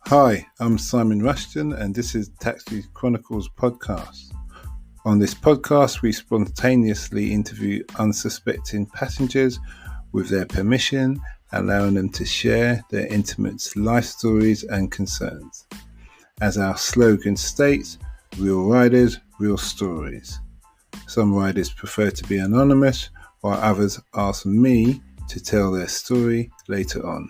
Hi, I'm Simon Rushton and this is Taxi Chronicles podcast. On this podcast, we spontaneously interview unsuspecting passengers with their permission, allowing them to share their intimate life stories and concerns. As our slogan states, real riders, real stories. Some riders prefer to be anonymous, while others ask me to tell their story later on.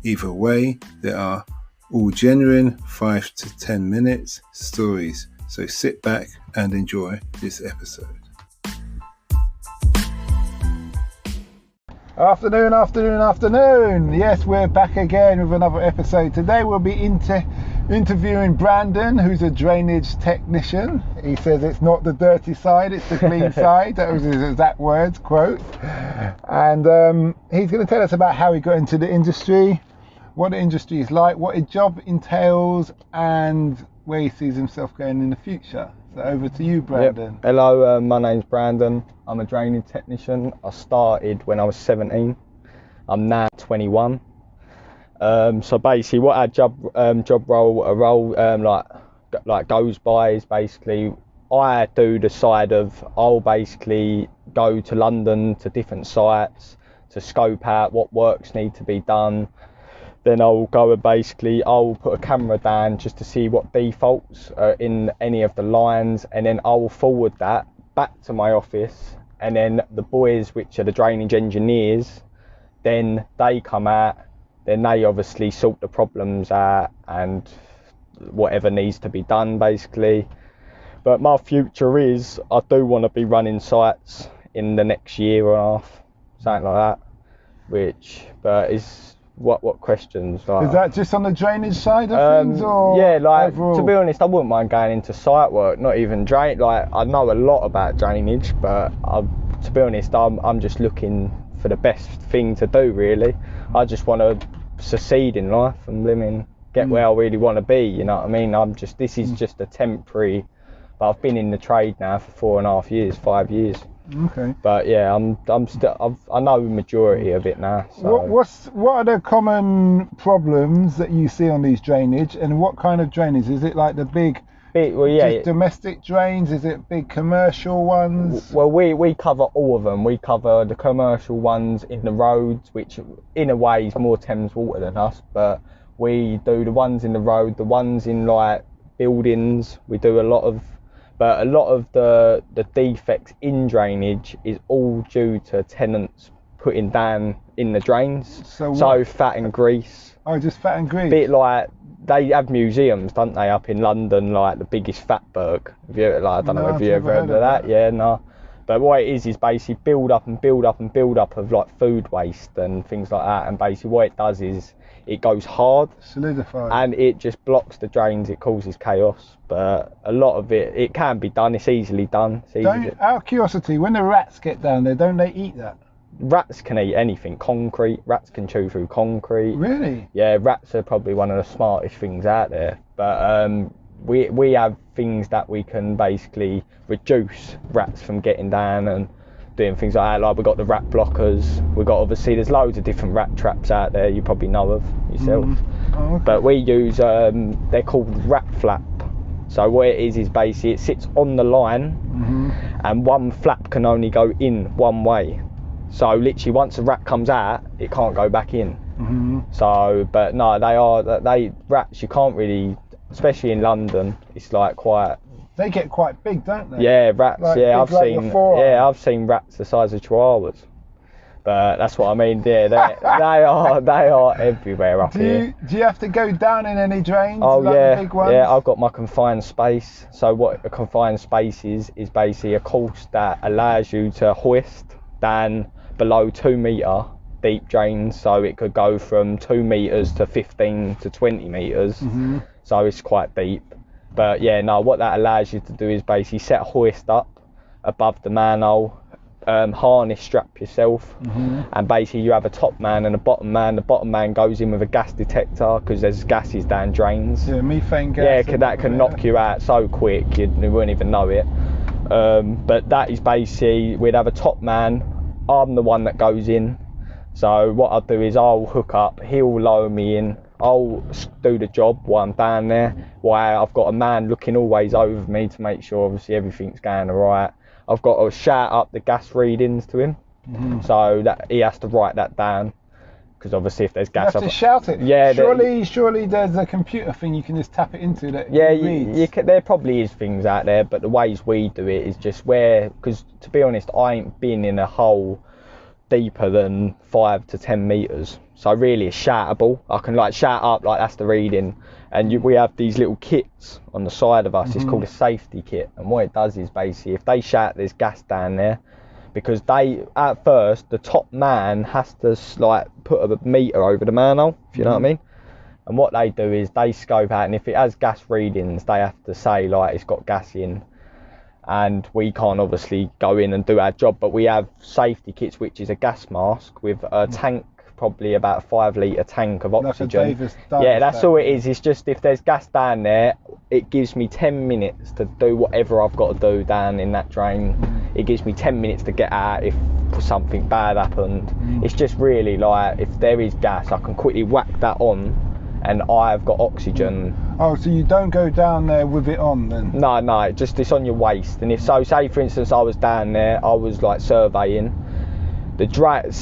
Either way, there are all genuine 5 to 10 minutes stories, so sit back and enjoy this episode. Afternoon. Yes, we're back again with another episode. Today we'll be interviewing Brandon, who's a drainage technician. He says it's not the dirty side, it's the clean side. That was his exact words, quote. And he's going to tell us about how he got into the industry, what the industry is like, what his job entails, and where he sees himself going in the future. So over to you, Brandon. Yep. Hello, my name's Brandon. I'm a drainage technician. I started when I was 17. I'm now 21. So basically, what our job role like goes by is basically I do the side of I'll basically go to London to different sites to scope out what works need to be done. Then I'll go and I'll put a camera down just to see what defaults are in any of the lines, and then I'll forward that back to my office, and then the boys, which are the drainage engineers, then they come out, then they obviously sort the problems out and whatever needs to be done basically. But my future is I do want to be running sites in the next year and a half, something like that. But is what questions? Like, is that just on the drainage side of things, or yeah, like overall? To be honest, I wouldn't mind going into site work, not even drain. Like I know a lot about drainage, but to be honest, I'm just looking for the best thing to do. Really, I just want to succeed in life and get where I really want to be. You know what I mean? This is just a temporary. But I've been in the trade now for 4.5 years, 5 years. Okay. But yeah, I'm still. I know the majority of it now. So. What are the common problems that you see on these drainage, and what kind of drainage? Is it like the big just domestic drains? Is it big commercial ones? Well, we cover all of them. We cover the commercial ones in the roads, which in a way is more Thames Water than us, but we do the ones in the road, the ones in like buildings. We do a lot of the defects in drainage is all due to tenants putting down in the drains. So fat and grease. Oh, just fat and grease. Bit like they have museums, don't they, up in London, like the biggest fatberg. I don't know if you ever heard of that. Yeah, no. But what it is basically build up of like food waste and things like that. And basically what it does is it goes hard, solidified, and it just blocks the drains. It causes chaos. But a lot of it can be done. It's easily done. Out of curiosity, when the rats get down there, don't they eat that? Rats can eat anything. Concrete. Rats can chew through concrete. Really? Yeah, rats are probably one of the smartest things out there. But we have things that we can basically reduce rats from getting down and doing things like that. Like we've got the rat blockers. We've got, obviously, there's loads of different rat traps out there you probably know of yourself. Oh, okay. But we use, they're called rat flap. So what it is basically it sits on the line, and one flap can only go in one way. So literally once a rat comes out, it can't go back in. So, but no, rats, you can't really, especially in London, it's like quite. They get quite big, don't they? Yeah, rats. Like yeah, big, I've seen rats the size of chihuahuas. But that's what I mean. Yeah, they are everywhere up here. Do you have to go down in any drains? Oh like yeah, the big ones? yeah. I've got my confined space. So what a confined space is basically a course that allows you to hoist down below 2 metre deep drains. So it could go from 2 metres to 15 to 20 metres. So it's quite deep. But yeah, no. What that allows you to do is basically set a hoist up above the manhole. Harness strap yourself, and basically you have a top man and a bottom man. The bottom man goes in with a gas detector because there's gases down drains. Yeah, methane gas. Yeah, that can knock you out so quick you wouldn't even know it. But that is basically, we'd have a top man. I'm the one that goes in. So what I'll do is I'll hook up, he'll lower me in, I'll do the job while I'm down there, while I've got a man looking always over me to make sure obviously everything's going alright. I've got to shout up the gas readings to him, so that he has to write that down, because obviously if there's gas, you have to shout it. Yeah, surely there's a computer thing you can just tap it into that. Yeah, reads. there probably is things out there, but the ways we do it is just because to be honest, I ain't been in a hole deeper than 5 to 10 meters, so really it's shoutable. I can like shout up like that's the reading, and we have these little kits on the side of us. It's called a safety kit, and what it does is basically if they shout there's gas down there, because at first the top man has to like put a meter over the manhole, if you know what I mean. And what they do is they scope out, and if it has gas readings, they have to say like it's got gas in. And we can't obviously go in and do our job, but we have safety kits, which is a gas mask with a tank, probably about a 5 litre tank of oxygen. Yeah, that's all it is. It's just if there's gas down there, it gives me 10 minutes to do whatever I've got to do down in that drain. It gives me 10 minutes to get out if something bad happened. It's just really like if there is gas, I can quickly whack that on, and I've got oxygen. Oh, so you don't go down there with it on then? No, it's on your waist. And if so, say for instance I was down there, I was like surveying,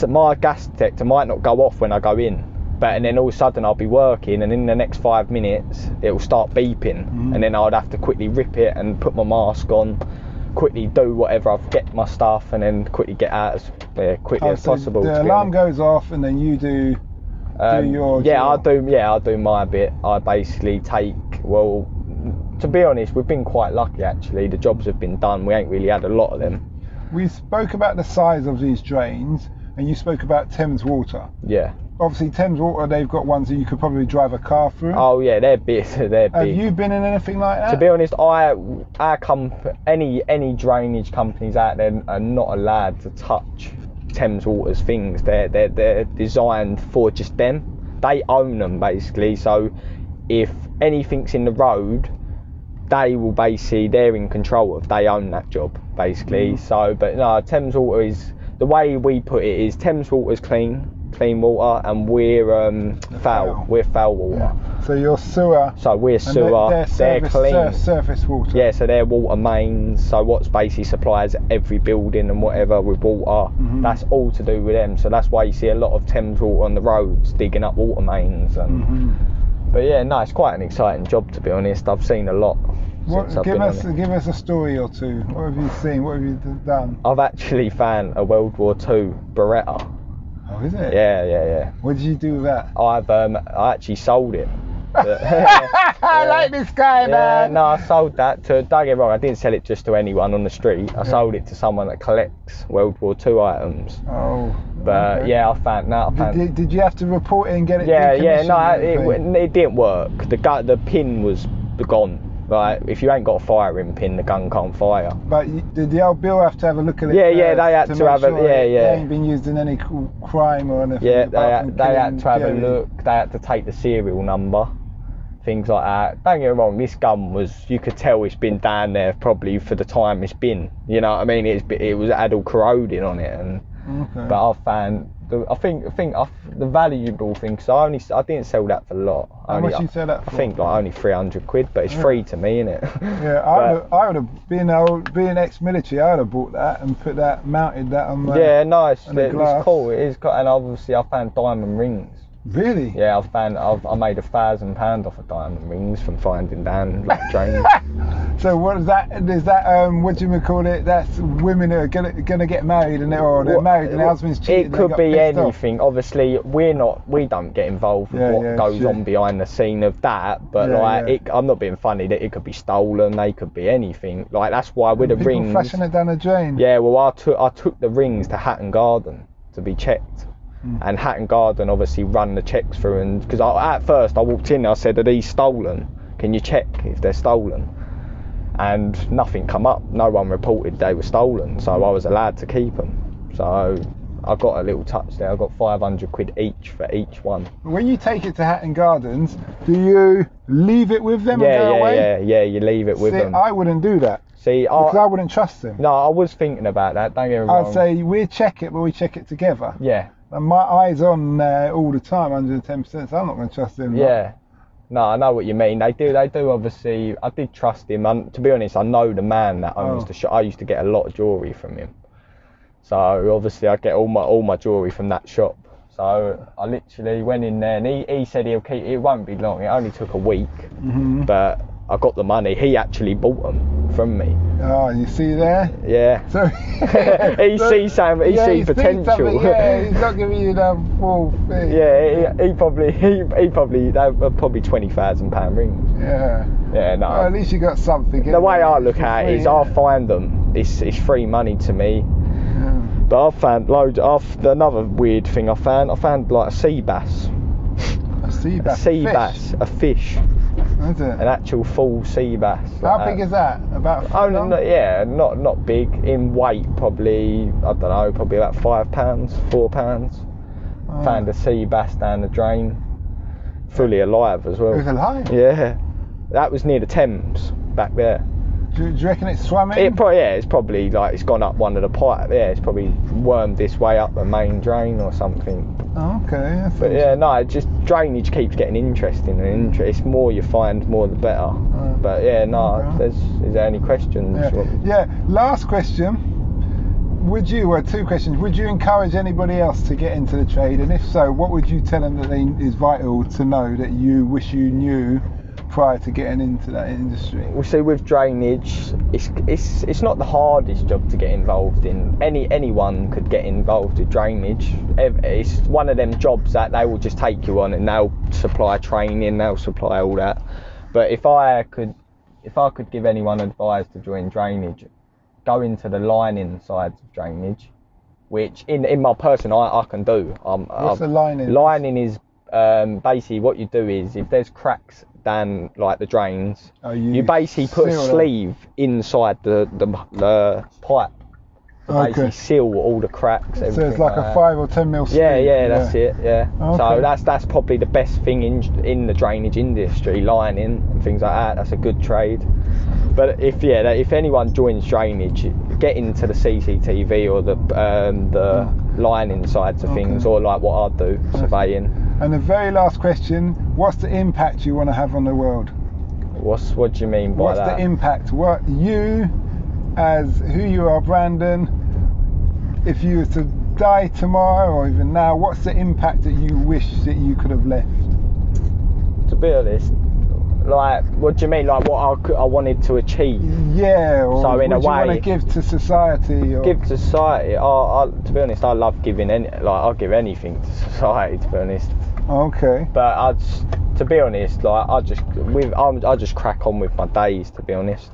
my gas detector might not go off when I go in, and then all of a sudden I'll be working, and in the next 5 minutes it will start beeping, and then I'd have to quickly rip it and put my mask on, quickly do whatever, I've get my stuff, and then quickly get out as quickly as possible. The alarm goes off, and then you do your job. I'll do my bit. I basically to be honest, we've been quite lucky actually. The jobs have been done. We ain't really had a lot of them. We spoke about the size of these drains, and you spoke about Thames Water. Yeah. Obviously, Thames Water, they've got ones that you could probably drive a car through. Oh yeah, they're big. They're big. Have you been in anything like that? To be honest, any drainage companies out there are not allowed to touch Thames Water's things. They're designed for just them. They own them basically. So if anything's in the road, they're in control of. They own that job basically. So, but no, Thames Water is, the way we put it is Thames Water's clean water, and we're foul. We're foul water. Yeah. So you're sewer. So we're sewer. They're clean. Surface water. Yeah. So they're water mains. So what's basically supplies every building and whatever with water. That's all to do with them. So that's why you see a lot of Thames Water on the roads digging up water mains. And but yeah, no, it's quite an exciting job to be honest. I've seen a lot. Give us a story or two. What have you seen? What have you done? I've actually found a World War II Beretta. Oh, is it? Yeah. What did you do with that? I actually sold it. I like this guy, man. No, I sold that to, don't get me wrong, I didn't sell it just to anyone on the street. I sold it to someone that collects World War II items. Oh. But okay. yeah, I found that. Did you have to report it and get it? It didn't work. The pin was gone. Like, if you ain't got a firing pin, the gun can't fire. But did the old Bill have to have a look at it? Yeah, they had to have It ain't been used in any crime or anything. Yeah, they had to have a look. They had to take the serial number, things like that. Don't get me wrong, this gun you could tell it's been down there probably for the time it's been. You know what I mean? It had all corroding on it, and but I found. I think the valuable thing, because I didn't sell that for a lot. How much you sell that for? I think like only 300 quid, but it's free to me, innit? Yeah, I would have being ex-military, I would have bought that and mounted that on my. Yeah, nice. It's cool. It is, and obviously I found diamond rings. Really? Yeah, I made £1,000 off of diamond rings from finding down like drains. So what is that? Is that what do you call it? That's women who are gonna get married and they're married and their husband's cheating. It could be anything. Obviously, we don't get involved with what goes on behind the scene of that. But I'm not being funny. That it could be stolen. They could be anything. Like that's why with the rings. Flashing it down a drain. Yeah, well, I took the rings to Hatton Garden to be checked. And Hatton Garden obviously run the checks through, and because at first I walked in, I said, "Are these stolen? Can you check if they're stolen?" And nothing come up. No one reported they were stolen, so I was allowed to keep them. So I got a little touch there. I got 500 quid each for each one. When you take it to Hatton Gardens, do you leave it with them and go away? Yeah, you leave it with them. I wouldn't do that. See, because I wouldn't trust them. No, I was thinking about that. Don't get me wrong. I'd say we check it, but we check it together. Yeah. And my eye's on all the time, 110%, so I'm not going to trust him. Yeah. No, I know what you mean. They do obviously. I did trust him, and to be honest, I know the man that owns the shop. I used to get a lot of jewellery from him, so obviously I get all my jewellery from that shop. So I literally went in there, and he said he'll keep. It won't be long. It only took a week, but I got the money. He actually bought them from me. Oh, you see there? Yeah. So he sees something. He sees potential. Yeah, he's not giving you the full thing. Yeah, he probably they were probably £20,000 rings. Yeah. Yeah, no. Well, at least you got something. The way I look at it is, I'll find them. It's free money to me. Yeah. But I've found loads. Another weird thing I found like a sea bass. A sea bass. A sea bass, a fish. Is it? An actual full sea bass. How big is that? About a foot long? Yeah, not big. In weight, probably, I don't know, probably about £5, £4. Oh. Found a sea bass down the drain, fully alive as well. It was alive? Yeah. That was near the Thames, back there. Do you reckon it's swimming? It's probably like it's gone up one of the pipes. Yeah, it's probably wormed this way up the main drain or something. Oh, okay. But yeah, no, just drainage keeps getting interesting and it's more you find, more the better. But yeah, no. Okay. Is there any questions? Yeah. Last question. Two questions. Would you encourage anybody else to get into the trade? And if so, what would you tell them that is vital to know that you wish you knew prior to getting into that industry? Well, see, with drainage, it's not the hardest job to get involved in. Anyone could get involved with drainage. It's one of them jobs that they will just take you on and they'll supply training, they'll supply all that. But if I could give anyone advice to join drainage, go into the lining sides of drainage, which in my person I can do. What's the lining? Lining is basically what you do is, if there's cracks down like the drains, you basically put a sleeve inside the pipe to basically seal all the cracks. So it's like a 5 or 10 mil sleeve. Yeah, that's it. Yeah. Okay. So that's probably the best thing in the drainage industry, lining and things like that. That's a good trade. But if anyone joins drainage, get into the CCTV or the lining sides of things, or like what I do, surveying. And the very last question, what's the impact you want to have on the world? What do you mean by that? What's the impact? What you, as who you are, Brandon, if you were to die tomorrow or even now, what's the impact that you wish that you could have left? To be honest, like, what do you mean? Like what I wanted to achieve? Yeah. Or so in a way, you want to give to society? Or? Give to society. To be honest, I love giving. I'll give anything to society. To be honest. Okay. But to be honest, like I just crack on with my days. To be honest,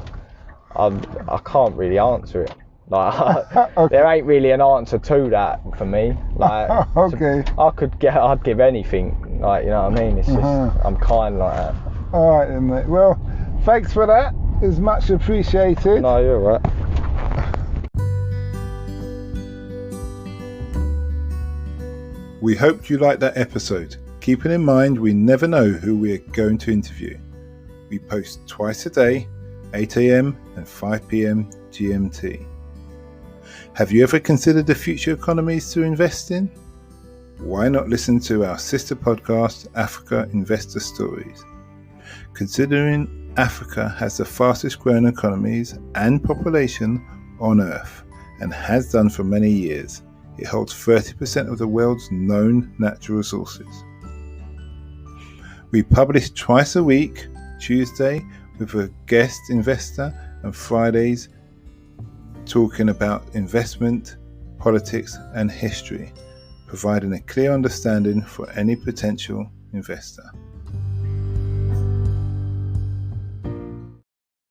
I can't really answer it. Like okay. There ain't really an answer to that for me. Like okay. I'd give anything. Like, you know what I mean? It's just I'm kind like that. All right then, mate. Well, thanks for that. It's much appreciated. No, you're right. We hoped you liked that episode. Keeping in mind, we never know who we're going to interview. We post twice a day, 8 a.m. and 5 p.m. GMT. Have you ever considered the future economies to invest in? Why not listen to our sister podcast, Africa Investor Stories? Considering Africa has the fastest growing economies and population on Earth, and has done for many years, it holds 30% of the world's known natural resources. We publish twice a week, Tuesday with a guest investor, and Fridays talking about investment, politics and history, providing a clear understanding for any potential investor.